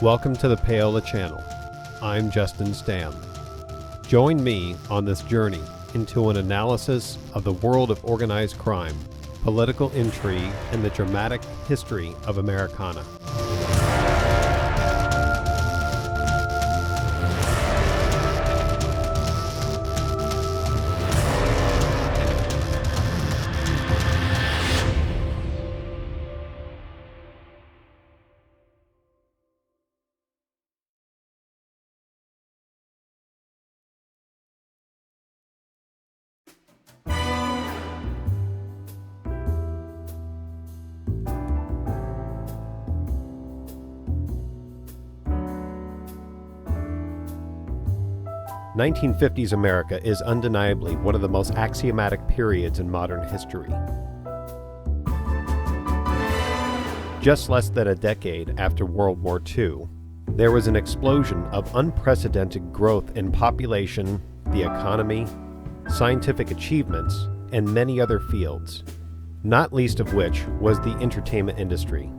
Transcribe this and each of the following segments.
Welcome to the Payola channel. I'm Justin Stam. Join me on this journey into an analysis of the world of organized crime, political intrigue, and the dramatic history of Americana. The 1950s America is undeniably one of the most axiomatic periods in modern history. Just less than a decade after World War II, there was an explosion of unprecedented growth in population, the economy, scientific achievements, and many other fields, not least of which was the entertainment industry.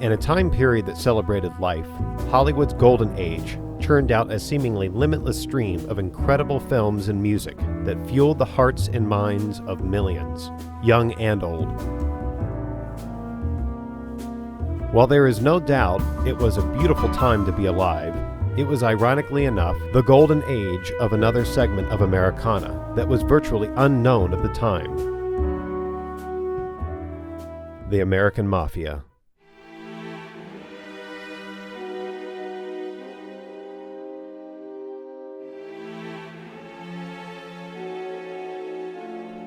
In a time period that celebrated life, Hollywood's golden age churned out a seemingly limitless stream of incredible films and music that fueled the hearts and minds of millions, young and old. While there is no doubt it was a beautiful time to be alive, it was ironically enough the golden age of another segment of Americana that was virtually unknown at the time: the American Mafia.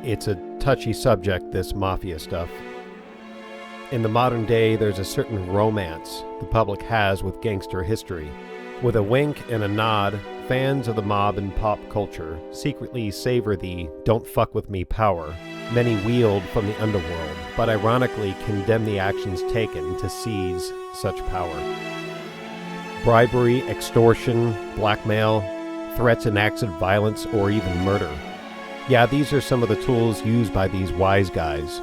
It's a touchy subject, this Mafia stuff. In the modern day, there's a certain romance the public has with gangster history. With a wink and a nod, fans of the mob and pop culture secretly savor the "don't fuck with me" power many wield from the underworld, but ironically condemn the actions taken to seize such power. Bribery, extortion, blackmail, threats and acts of violence, or even murder. Yeah, these are some of the tools used by these wise guys.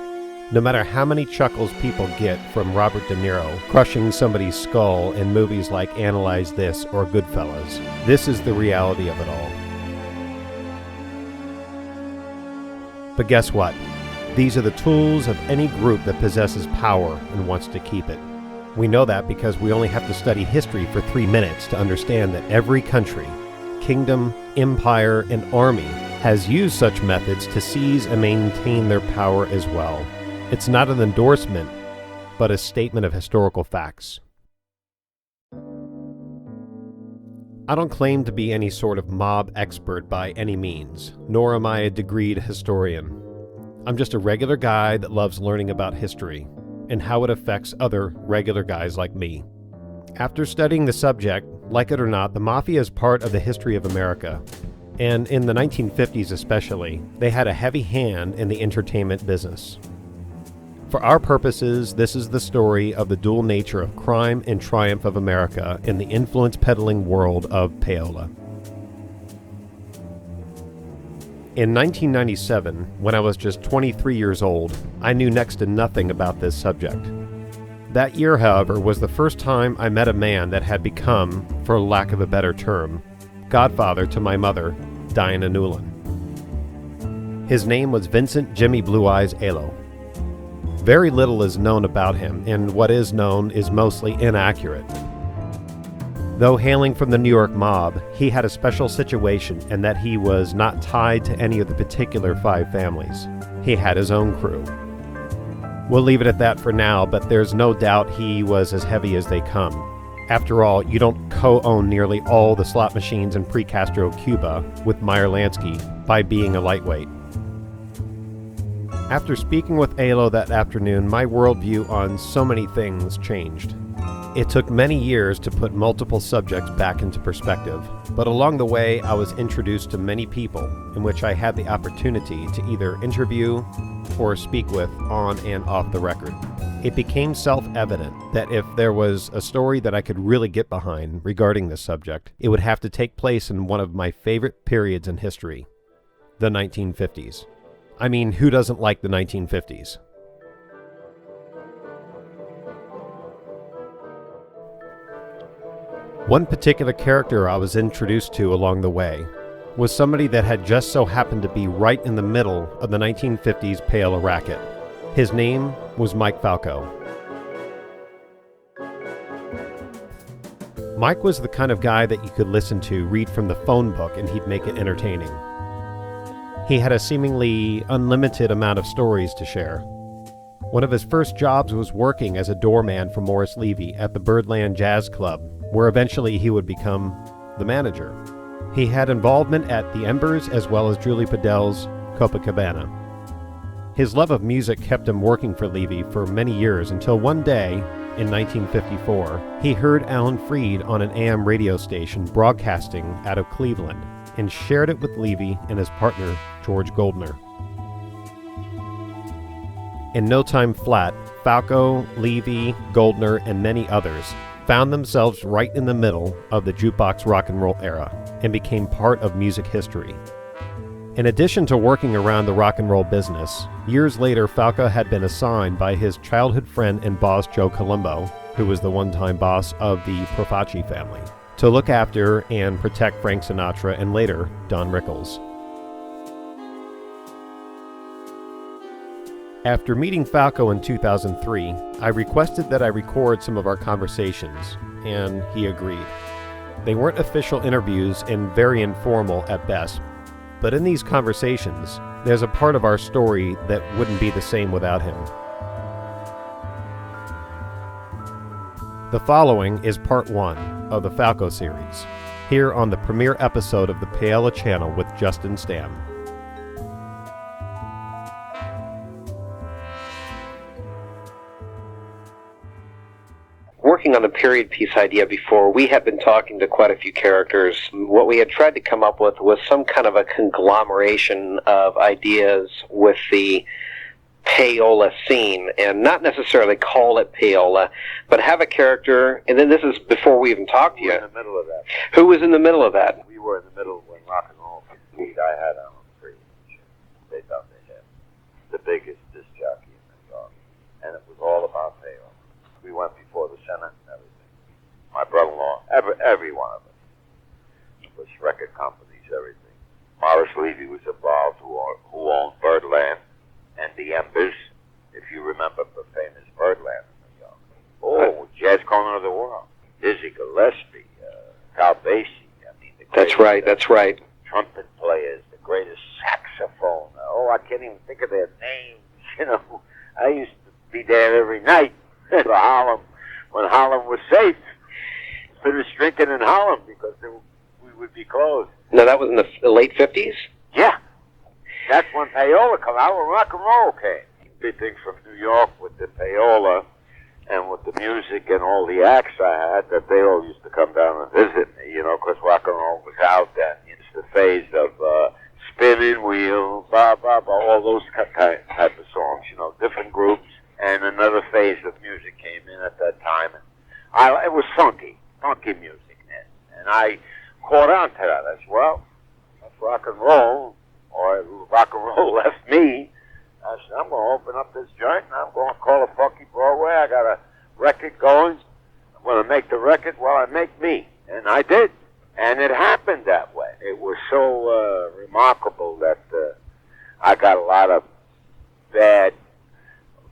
No matter how many chuckles people get from Robert De Niro crushing somebody's skull in movies like Analyze This or Goodfellas, this is the reality of it all. But guess what? These are the tools of any group that possesses power and wants to keep it. We know that because we only have to study history for 3 minutes to understand that every country, kingdom, empire, and army has used such methods to seize and maintain their power as well. It's not an endorsement, but a statement of historical facts. I don't claim to be any sort of mob expert by any means, nor am I a degreed historian. I'm just a regular guy that loves learning about history and how it affects other regular guys like me. After studying the subject, like it or not, the Mafia is part of the history of America. And in the 1950s especially, they had a heavy hand in the entertainment business. For our purposes, this is the story of the dual nature of crime and triumph of America in the influence-peddling world of Payola. In 1997, when I was just 23 years old, I knew next to nothing about this subject. That year, however, was the first time I met a man that had become, for lack of a better term, godfather to my mother, Diana Newland. His name was Vincent Jimmy Blue Eyes Alo. Very little is known about him, and what is known is mostly inaccurate. Though hailing from the New York mob, he had a special situation in that he was not tied to any of the particular 5 families. He had his own crew. We'll leave it at that for now, but there's no doubt he was as heavy as they come. After all, you don't co-own nearly all the slot machines in pre-Castro Cuba with Meyer Lansky by being a lightweight. After speaking with Alo that afternoon, my worldview on so many things changed. It took many years to put multiple subjects back into perspective, but along the way I was introduced to many people in which I had the opportunity to either interview or speak with on and off the record. It became self-evident that if there was a story that I could really get behind regarding this subject, it would have to take place in one of my favorite periods in history, the 1950s. I mean, who doesn't like the 1950s? One particular character I was introduced to along the way was somebody that had just so happened to be right in the middle of the 1950s Payola racket. His name was Mike Falco. Mike was the kind of guy that you could listen to read from the phone book and he'd make it entertaining. He had a seemingly unlimited amount of stories to share. One of his first jobs was working as a doorman for Morris Levy at the Birdland Jazz Club, where eventually he would become the manager. He had involvement at the Embers as well as Julie Bedell's Copacabana. His love of music kept him working for Levy for many years until one day, in 1954, he heard Alan Freed on an AM radio station broadcasting out of Cleveland and shared it with Levy and his partner, George Goldner. In no time flat, Falco, Levy, Goldner, and many others found themselves right in the middle of the jukebox rock and roll era and became part of music history. In addition to working around the rock and roll business, years later Falco had been assigned by his childhood friend and boss Joe Colombo, who was the one-time boss of the Profaci family, to look after and protect Frank Sinatra and later Don Rickles. After meeting Falco in 2003, I requested that I record some of our conversations, and he agreed. They weren't official interviews and very informal at best, but in these conversations, there's a part of our story that wouldn't be the same without him. The following is part 1 of the Falco series, here on the premiere episode of the Payola channel with Justin Stam. Working on the period piece idea before, we had been talking to quite a few characters. What we had tried to come up with was some kind of a conglomeration of ideas with the Payola scene, and not necessarily call it Payola, but have a character, and then this is before we even talked to you. We were in the middle of that. Who was in the middle of that? We were in the middle when rock and roll could lead. I had Alan Freed. They thought they had the biggest disc jockey in New York, and it was all about Payola. We went before the Senate and everything. My brother-in-law, every one of us. Was record companies, everything. Morris Levy was involved, who owned Birdland and the Embers, if you remember the famous Birdland in New York. Oh, jazz corner of the world. Dizzy Gillespie, Cal Basie. I mean, That's right. Trumpet players, the greatest saxophone. Oh, I can't even think of their names. You know, I used to be there every night. To Harlem, when Harlem was safe, finish drinking in Harlem because we would be closed. No, that was in the late 50s? Yeah. That's when Payola came out, when rock and roll came. Big thing from New York with the Payola and with the music and all the acts I had, that they all used to come down and visit me, you know, because rock and roll was out then. It's the phase of spinning wheel, blah, blah, blah, all those type of songs, you know, different groups. And another phase of music came in at that time. And it was funky music then. And I caught on to that. I said, well, that's rock and roll, or rock and roll left me. I said, I'm going to open up this joint, and I'm going to call it Funky Broadway. I got a record going. I'm going to make the record while I make me. And I did. And it happened that way. It was so remarkable that I got a lot of bad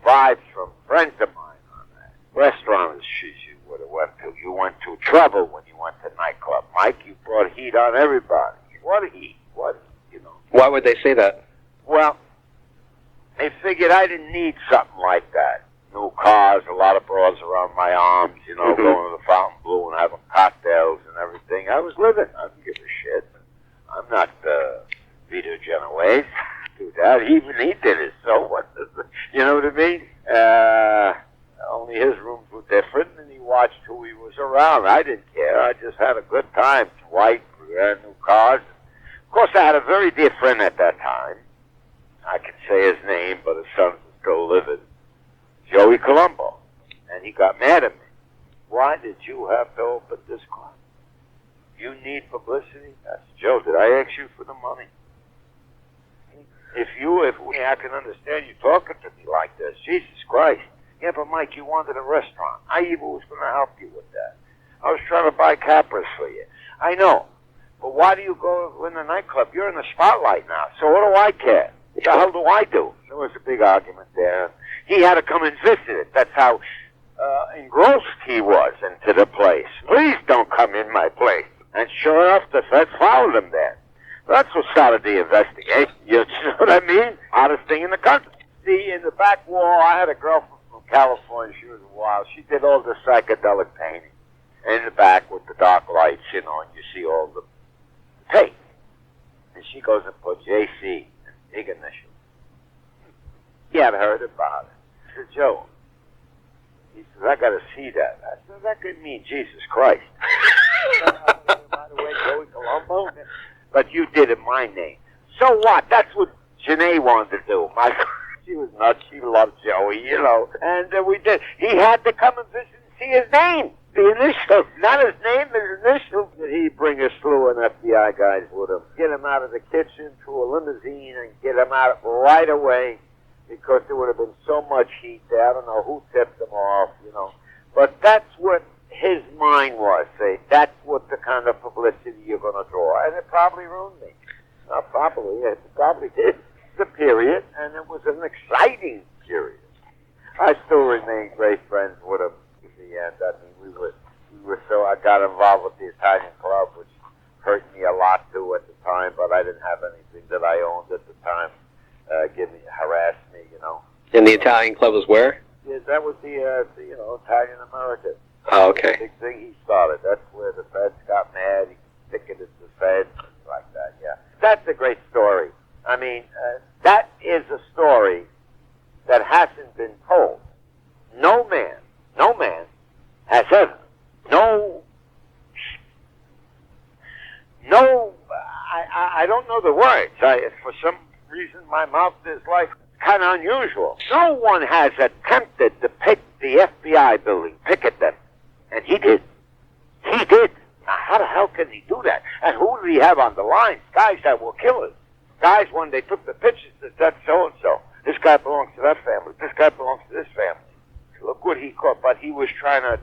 vibes from friends of mine on that. Restaurants you would have went to. You went to trouble when you went to nightclub. Mike, you brought heat on everybody. What heat? You know. Why would they say that? Well, they figured I didn't need something like that. New cars, a lot of broads around my arms, you know, going to the Fontainebleau and having cocktails and everything. I was living. I didn't give a shit. I'm not Vito Genovese. Do that. Even he did it. So what? You know what I mean? Only his rooms were different, and he watched who he was around. I didn't care. I just had a good time. White, brand new cars. Of course, I had a very dear friend at that time. I can say his name, but his sons are still living. Joey Colombo. And he got mad at me. Why did you have to open this club? You need publicity? I said, Joe, did I ask you for the money? I can understand you talking to me like this. Jesus Christ. Yeah, but Mike, you wanted a restaurant. I even was going to help you with that. I was trying to buy Capras for you. I know. But why do you go in the nightclub? You're in the spotlight now. So what do I care? What the hell do I do? There was a big argument there. He had to come and visit it. That's how engrossed he was into the place. Please don't come in my place. And sure enough, the feds followed him there. That's what started the investigation. You know what I mean? Hottest thing in the country. See, in the back wall, I had a girlfriend from California. She was wild. She did all the psychedelic painting. In the back with the dark lights, you know, and you see all the tape. And she goes and put JC, big initial. He had heard about it. I said, Joe, he says, I got to see that. I said, that could mean Jesus Christ. By the way, Joey Colombo. But you did it my name. So what? That's what Janae wanted to do. She was nuts. She loved Joey, you know. And we did. He had to come and visit and see his name. The initials. Not his name, his initials. He'd bring a slew of FBI guys with him. Get him out of the kitchen to a limousine and get him out right away because there would have been so much heat there. I don't know who tipped him off, you know. But that's what his mind was, say. That's what the kind of publicity you're going to draw. And it probably ruined me. Not probably. It probably did. The period, and it was an exciting period. I still remain great friends with him in the end. I mean, we were so, I got involved with the Italian club, which hurt me a lot too at the time, but I didn't have anything that I owned at the time. Harassed me, you know. And the Italian club was where? Yeah, that was the Italian American. Oh, okay. The big thing he started. That's where the feds got mad. He ticketed the feds, like that, yeah. That's a great story. I mean, that is a story that hasn't been told. No man has ever, I don't know the words. For some reason, my mouth is like kind of unusual. No one has attempted to pick the FBI building, picket them. And he did. He did. Now, how the hell can he do that? And who did he have on the line? Guys that were killers. Guys, when they took the pictures, that's so-and-so. This guy belongs to that family. This guy belongs to this family. Look what he caught. But he was trying to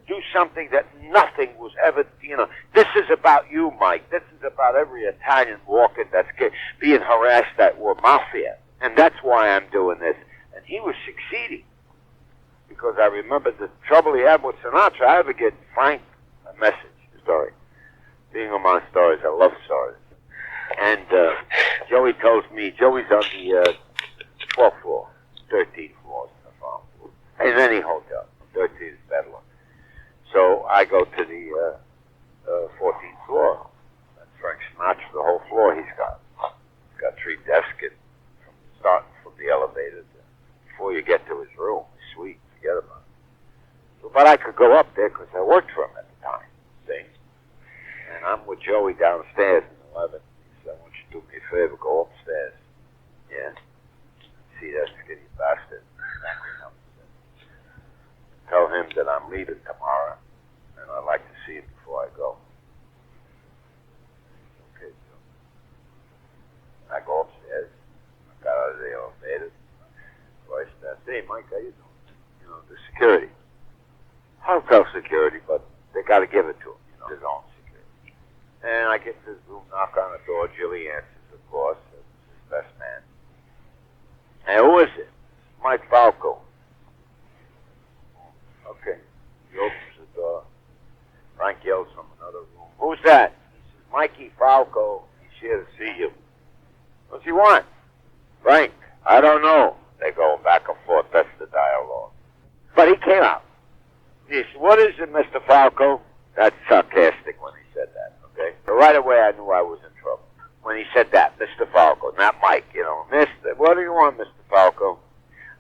do something that nothing was ever, you know. This is about you, Mike. This is about every Italian walking that's being harassed that were Mafia. And that's why I'm doing this. And he was succeeding. Because I remember the trouble he had with Sinatra. I had to get Frank a message, story. Being among stories, I love stories. And Joey tells me, Joey's on the 12th floor, 13th floor, in any hotel. 13th is Bedlam. So I go to the 14th floor. That's Frank Sinatra, the whole floor he's got. He's got 3 desks starting from the elevator before you get to his room. Sweet, forget about it. So, but I could go up there because I worked for him at the time, see? And I'm with Joey downstairs in 11. He said, I want you to do me a favor, go upstairs. Yeah. See that skinny bastard. Tell him that I'm leaving tomorrow, and I'd like to see him before I go. Okay, so I go upstairs. I got out of the elevator. Voice that, hey, Mike, how you doing? You know, the security. Hotel security, but they got to give it to him, you know, his own security. And I get to his room, knock on the door. Jilly answers, of course. It's his best man. And who is it? Mike Falco. Okay. He opens the door. Frank yells from another room. Who's that? He says, Mikey Falco. He's here to see you. What's he want? Frank, I don't know. They go back and forth. That's the dialogue. But he came out. He said, what is it, Mr. Falco? That's sarcastic when he said that, okay? So right away I knew I was in trouble. When he said that, Mr. Falco, not Mike, you know. Mister, what do you want, Mr. Falco?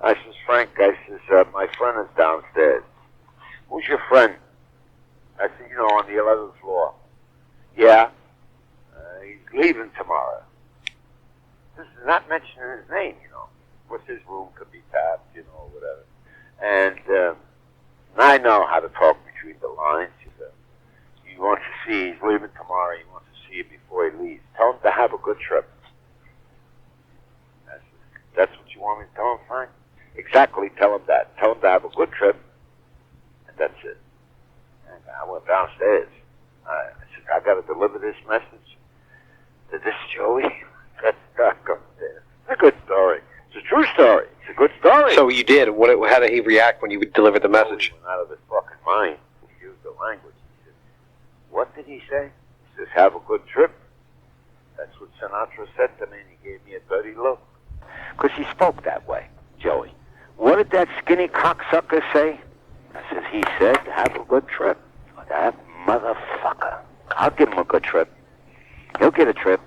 I says, Frank, my friend is downstairs. Who's your friend? I said, you know, on the 11th floor. Yeah. He's leaving tomorrow. This is not mentioning his name, you know. Of course, his room could be tapped, you know, whatever. And I know how to talk between the lines. He wants to see, he's leaving tomorrow. He wants to see you before he leaves. Tell him to have a good trip. I said, that's what you want me to tell him, Frank? Exactly, tell him that. Tell him to have a good trip. And that's it. And I went downstairs. I said, I got to deliver this message to this Joey. That's upstairs. It's a good story. It's a true story. It's a good story. So you did. How did he react when you delivered the message? He went out of his fucking mind. He used the language. He said, what did he say? He says, have a good trip. That's what Sinatra said to me, and he gave me a dirty look. Because he spoke that way, Joey. What did that skinny cocksucker say? I says, he said, have a good trip. That motherfucker. I'll give him a good trip. He'll get a trip.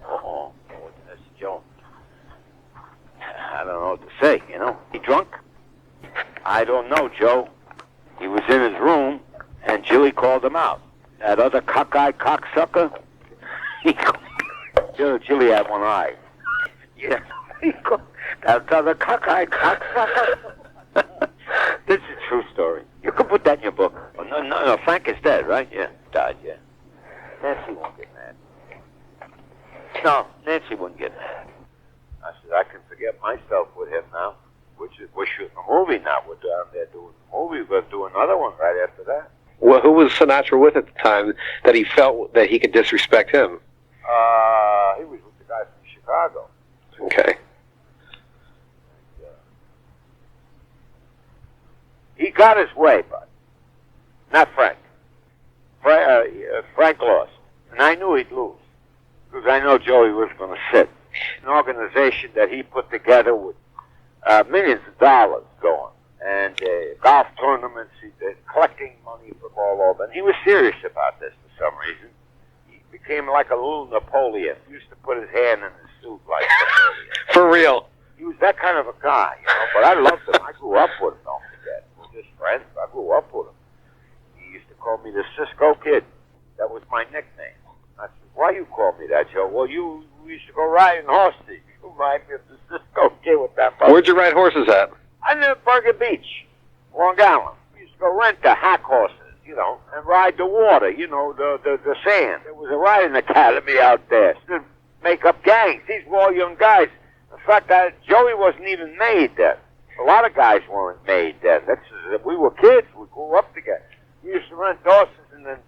Oh, that's Joe. I don't know what to say, you know. He drunk? I don't know, Joe. He was in his room, and Jilly called him out. That other cockeyed cocksucker, Jilly had one eye. Yeah. That other cockeyed cocksucker. This is a true story. You can put that in your book. Oh, no, Frank is dead, right? Yeah, died, yeah. Nancy won't get mad. No, Nancy wouldn't get mad. I said, I can forget myself with him now. We're shooting a movie now. We're down there doing a movie. We're going to do another one right after that. Well, who was Sinatra with at the time that he felt that he could disrespect him? He was with the guy from Chicago. Okay. He got his way, bud. Not Frank. Frank lost. And I knew he'd lose. Because I know Joey was going to sit. An organization that he put together with millions of dollars going. And golf tournaments, collecting money from all over. And he was serious about this for some reason. He became like a little Napoleon. He used to put his hand in his suit like Napoleon. For real. He was that kind of a guy, you know. But I loved him. I grew up with him, don't forget. We're just friends. I grew up with him. He used to call me the Cisco Kid. That was my nickname. I said, why you call me that, Joe? Well, we used to go riding horses. You remind me of the Cisco Kid with that bug. Where'd you ride horses at? I live at Burger Beach, Long Island. We used to go rent the hack horses, you know, and ride the water, you know, the sand. There was a riding academy out there. To make up gangs. These were all young guys. In fact, Joey wasn't even made then. A lot of guys weren't made then. We were kids. We grew up together. We used to rent horses and then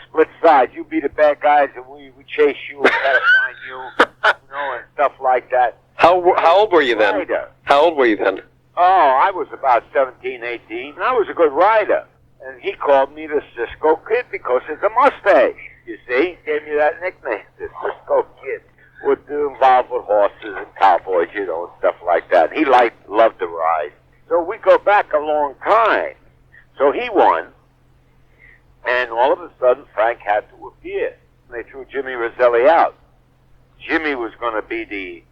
split sides. You be the bad guys and we chase you and try to find you, you know, and stuff like that. How old were you then? How old were you then? Oh, I was about 17, 18. And I was a good rider. And he called me the Cisco Kid because it's a mustache. You see? He gave me that nickname, the Cisco Kid. Involved with horses and cowboys, you know, and stuff like that. He loved to ride. So we go back a long time. So he won. And all of a sudden, Frank had to appear. They threw Jimmy Roselli out. Jimmy was going to be the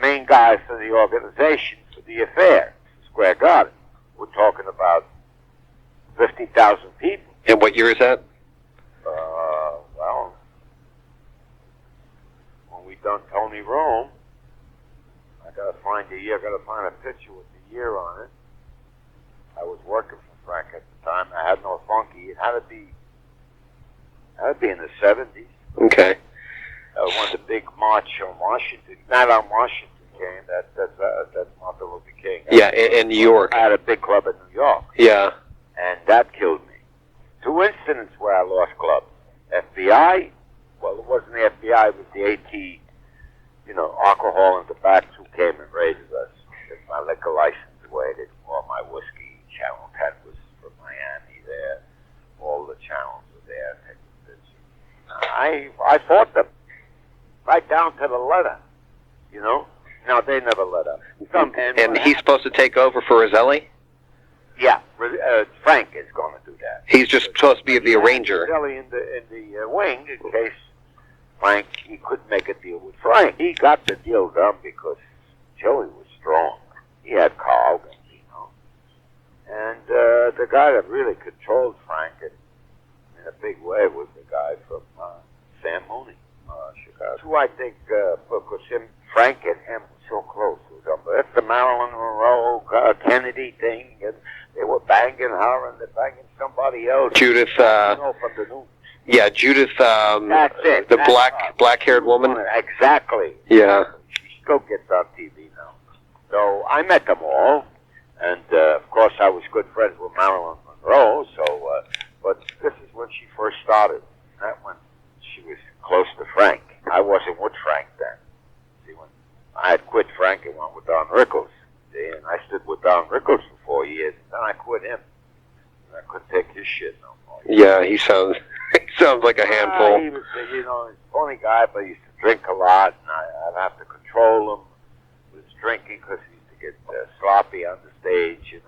main guy for the organization for the affair, Square Garden. We're talking about 50,000 people. And what year is that? Well, when we done Tony Rome, I got to find the year. I got to find a picture with the year on it. I was working for Frank at the time. I had no funky. It had to be in the 70s. Okay. When the big march on Washington, not on Washington came, that's Martin Luther King. Yeah, in New York. I had a big club in New York. Yeah. And that killed me. 2 incidents where I lost clubs. FBI, well, it wasn't the FBI, it was the AT, you know, alcohol and tobacco who came and raided us. Took my liquor license away, they took all my whiskey. Channel 10 was from Miami there. All the channels were there. I fought them. Right down to the letter, you know. No, they never let up. And he's supposed to take over for Roselli? Yeah, Frank is going to do that. He's just supposed to be the arranger. Roselli in the wing in case Frank, he couldn't make a deal with Frank. He got the deal done because Joey was strong. He had Carl, you know. And the guy that really controlled Frank in a big way was the guy from Sam Mooney. Chicago. Who I think, because Frank and him were so close. That's the Marilyn Monroe Kennedy thing, and they were banging her, and they're banging somebody else. Judith. You know, from the news. Yeah, Judith. That's it. The black-haired woman. Exactly. Yeah. She still gets on TV now. So I met them all, and of course I was good friends with Marilyn row. So, but this is when she first started. That when she was close to Frank. I wasn't with Frank then. See, when I had quit Frank and went with Don Rickles. See, and I stood with Don Rickles for 4 years. Then I quit him. And I couldn't take his shit no more. Yeah, he sounds like a handful. He was, he's a funny guy, but he used to drink a lot, and I'd have to control him with his drinking because he used to get sloppy on the stage.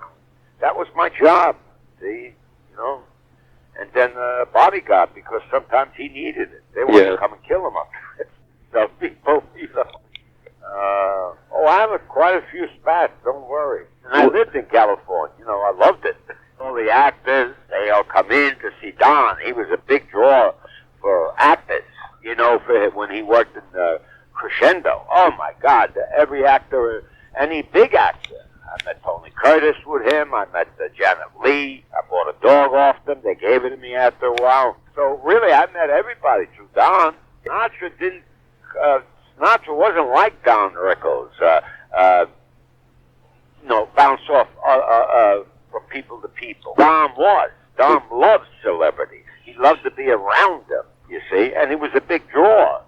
That was my job. See, And then bodyguard, because sometimes he needed it. They wanted to come and kill him up. So people, I have quite a few spats. Don't worry. And I lived in California. I loved it. All the actors, they all come in to see Don. He was a big draw for actors, for when he worked in Crescendo. Oh, my God. Every actor, any big actor. I met Tony Curtis with him. I met Janet Leigh. I bought a dog off them. They gave it to me after a while. So, really, I met everybody through Don. Sinatra wasn't like Don Rickles. Bounce off from people to people. Don was. Don loved celebrities. He loved to be around them, you see, and he was a big draw.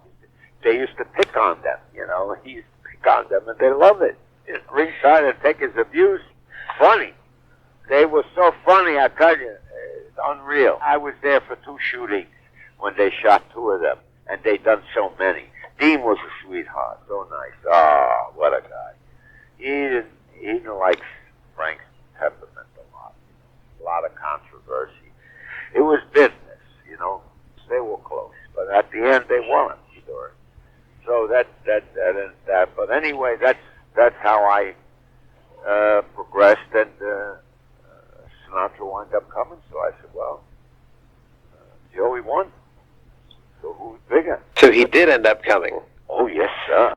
They used to pick on them, He used to pick on them, and they loved it. Ringside and take his abuse. Funny. They were so funny, I tell you. It's unreal. I was there for 2 shootings when they shot 2 of them, and they done so many. Dean was a sweetheart. So nice. Oh, what a guy. He didn't like Frank's temperament a lot of controversy. It was business, They were close, but at the end they won. Sure. So that is that. But anyway, that's how I progressed, and Sinatra wound up coming. So I said, well, Joey won. So who's bigger? So he did end up coming. Oh yes, sir.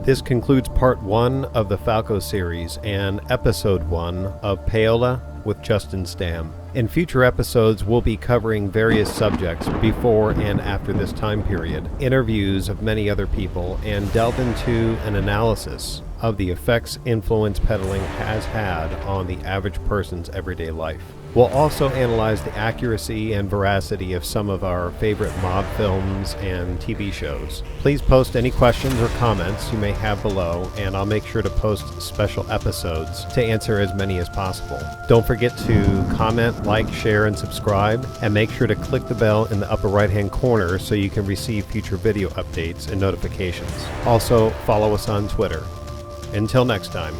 This concludes part 1 of the Falco series and episode 1 of Payola with Justin Stam. In future episodes, we'll be covering various subjects before and after this time period, interviews of many other people, and delve into an analysis of the effects influence peddling has had on the average person's everyday life. We'll also analyze the accuracy and veracity of some of our favorite mob films and TV shows. Please post any questions or comments you may have below, and I'll make sure to post special episodes to answer as many as possible. Don't forget to comment, like, share, and subscribe, and make sure to click the bell in the upper right-hand corner so you can receive future video updates and notifications. Also, follow us on Twitter. Until next time.